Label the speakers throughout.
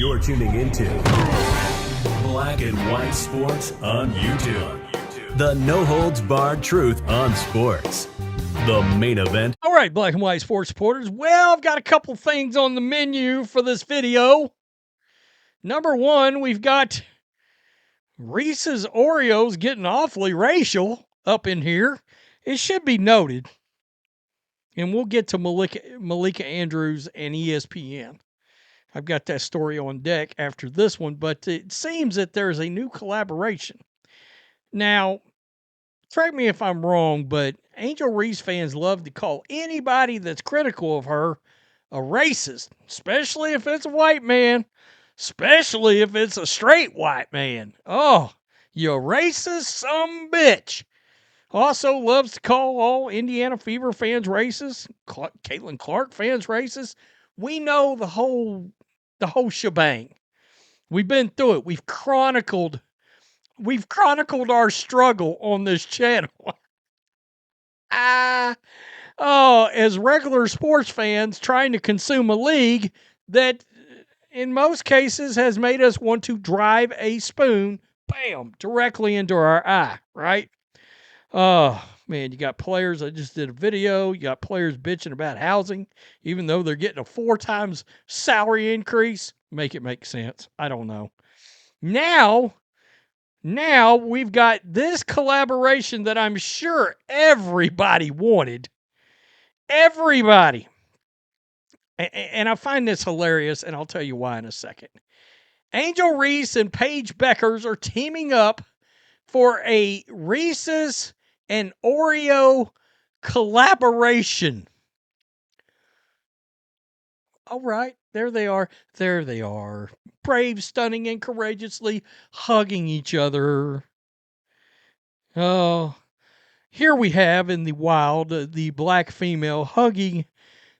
Speaker 1: You're tuning into Black and White Sports on YouTube. The no-holds-barred truth on sports. The main event.
Speaker 2: All right, Black and White Sports supporters. Well, I've got a couple things on the menu for this video. Number one, we've got Reese's Oreos getting awfully racial up in here. It should be noted, and we'll get to Malika Andrews and ESPN. I've got that story on deck after this one, but it seems that there's a new collaboration. Now, correct me if I'm wrong, but Angel Reese fans love to call anybody that's critical of her a racist, especially if it's a white man, especially if it's a straight white man. Oh, you racist some bitch. Also loves to call all Indiana Fever fans racist, Caitlin Clark fans racist. We know the whole shebang. We've been through it. We've chronicled our struggle on this channel. As regular sports fans trying to consume a league that in most cases has made us want to drive a spoon, bam, directly into our eye, right? Oh, man, you got players, I just did a video, you got players bitching about housing, even though they're getting a 4 times salary increase. Make it make sense. I don't know. Now we've got this collaboration that I'm sure everybody wanted. Everybody. And I find this hilarious, and I'll tell you why in a second. Angel Reese and Paige Bueckers are teaming up for a Reese's and Oreo collaboration. All right, there they are. There they are. Brave, stunning, and courageously hugging each other. Oh, here we have in the wild the black female hugging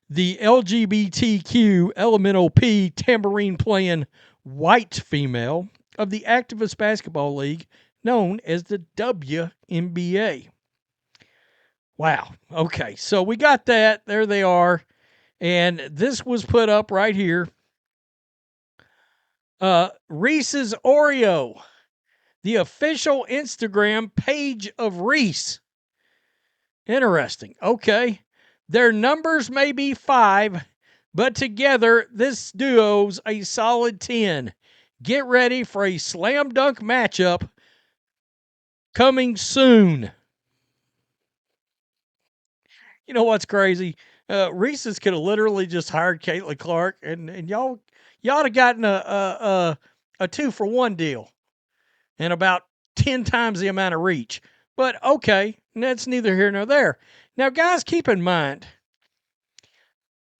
Speaker 2: the LGBTQ elemental P tambourine playing white female of the activist basketball league known as the WNBA. Wow. Okay, so we got that. There they are. And this was put up right here. Reese's Oreo, the official Instagram page of Reese. Interesting. Okay. Their numbers may be 5, but together this duo's a solid 10. Get ready for a slam dunk matchup coming soon. You know what's crazy? Reese's could have literally just hired Caitlin Clark, and y'all have gotten a 2-for-1 deal and about 10 times the amount of reach. But okay, that's neither here nor there. Now, guys, keep in mind,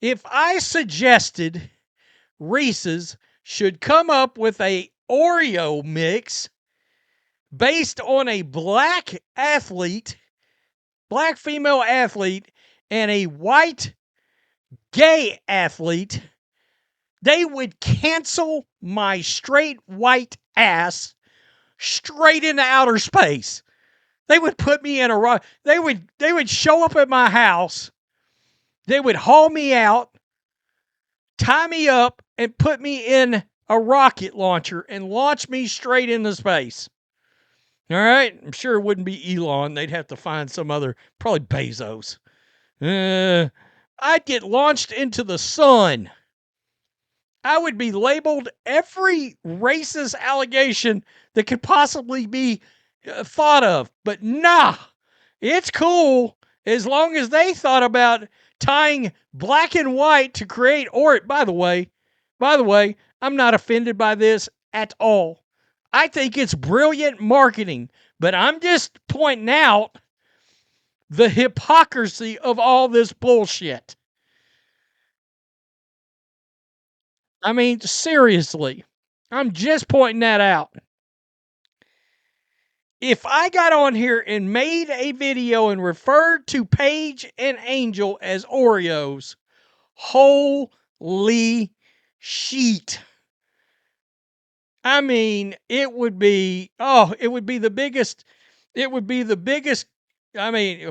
Speaker 2: if I suggested Reese's should come up with a Oreo mix based on a black female athlete, and a white gay athlete, they would cancel my straight white ass straight into outer space. They would put me in a they would show up at my house. They would haul me out, tie me up, and put me in a rocket launcher and launch me straight into space. All right? I'm sure it wouldn't be Elon. They'd have to find some other, probably Bezos. I'd get launched into the sun. I would be labeled every racist allegation that could possibly be thought of. But nah, it's cool as long as they thought about tying black and white to create By the way, I'm not offended by this at all. I think it's brilliant marketing, but I'm just pointing out the hypocrisy of all this bullshit. I mean, seriously, I'm just pointing that out. If I got on here and made a video and referred to Paige and Angel as Oreos, holy shit. I mean, it would be the biggest,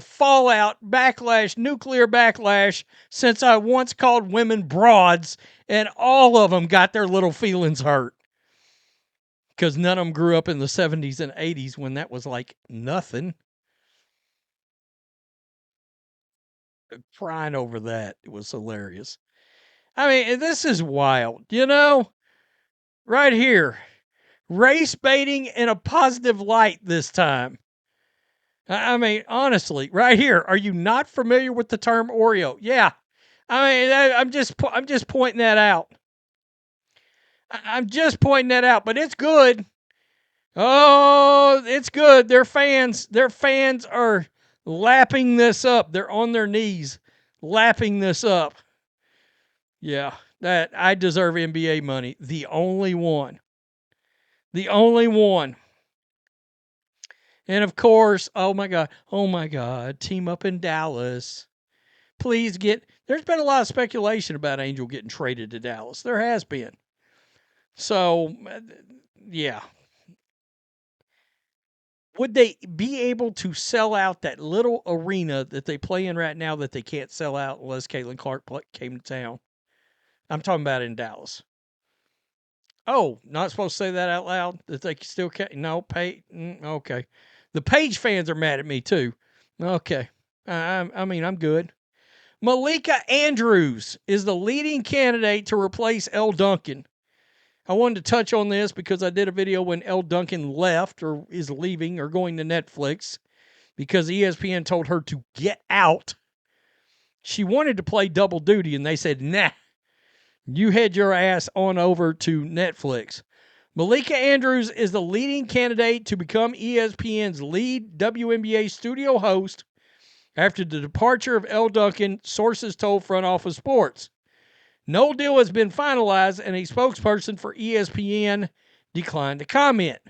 Speaker 2: fallout, backlash, nuclear backlash since I once called women broads And all of them got their little feelings hurt because none of them grew up in the 70s and 80s when that was like nothing. Crying over that. It was hilarious. I mean, this is wild, right here. Race baiting in a positive light this time. I mean, honestly, right here. Are you not familiar with the term Oreo? Yeah. I mean, I'm just pointing that out. I'm just pointing that out, but it's good. Oh, it's good. Their fans are lapping this up. They're on their knees lapping this up. Yeah, that I deserve NBA money. The only one. The only one. And of course, oh my God, team up in Dallas. Please there's been a lot of speculation about Angel getting traded to Dallas. There has been. So, yeah. Would they be able to sell out that little arena that they play in right now that they can't sell out unless Caitlin Clark came to town? I'm talking about in Dallas. Oh, not supposed to say that out loud? That they still can't? No, okay. The Paige fans are mad at me too. Okay. I mean, I'm good. Malika Andrews is the leading candidate to replace Elle Duncan. I wanted to touch on this because I did a video when Elle Duncan left or is leaving or going to Netflix because ESPN told her to get out. She wanted to play double duty and they said, nah, you head your ass on over to Netflix. Malika Andrews is the leading candidate to become ESPN's lead WNBA studio host after the departure of Elle Duncan, sources told Front Office Sports. No deal has been finalized, and a spokesperson for ESPN declined to comment.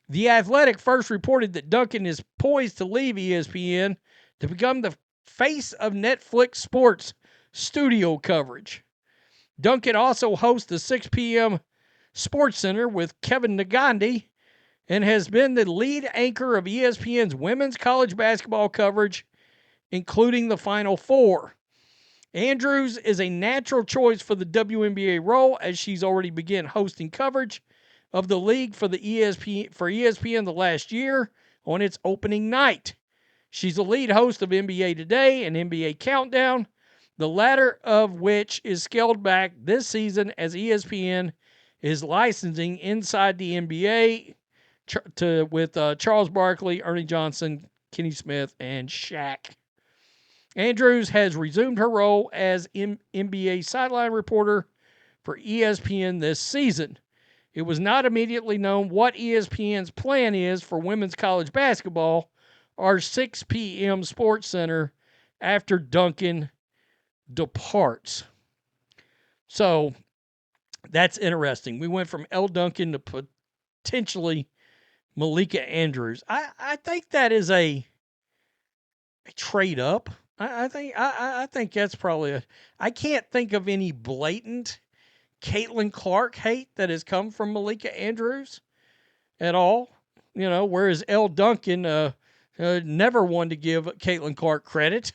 Speaker 2: The Athletic first reported that Duncan is poised to leave ESPN to become the face of Netflix sports studio coverage. Duncan also hosts the 6 p.m. Sports Center with Kevin Nagandi and has been the lead anchor of ESPN's women's college basketball coverage, including the Final Four. Andrews is a natural choice for the WNBA role as she's already begun hosting coverage of the league for ESPN the last year on its opening night. She's the lead host of NBA Today and NBA Countdown, the latter of which is scaled back this season as ESPN is licensing Inside the NBA with Charles Barkley, Ernie Johnson, Kenny Smith, and Shaq. Andrews has resumed her role as NBA sideline reporter for ESPN this season. It was not immediately known what ESPN's plan is for women's college basketball or 6 p.m. Sports Center after Duncan departs. So that's interesting. We went from Elle Duncan to potentially Malika Andrews. I think that is a trade up. I think that's probably I can't think of any blatant Caitlin Clark hate that has come from Malika Andrews at all. Whereas Elle Duncan never wanted to give Caitlin Clark credit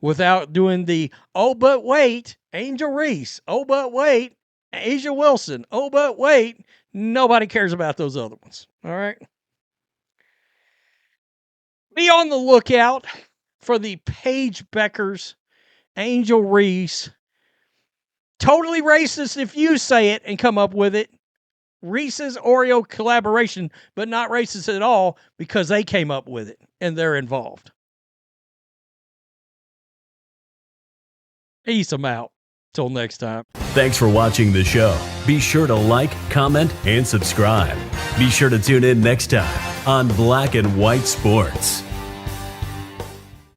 Speaker 2: without doing the, oh, but wait, Angel Reese. Oh, but wait, Asia Wilson. Oh, but wait. Nobody cares about those other ones. All right. Be on the lookout for the Paige Bueckers, Angel Reese. Totally racist if you say it and come up with it. Reese's Oreo collaboration, but not racist at all because they came up with it and they're involved. Peace them out. Till next time.
Speaker 1: Thanks for watching the show. Be sure to like, comment, and subscribe. Be sure to tune in next time on Black and White Sports.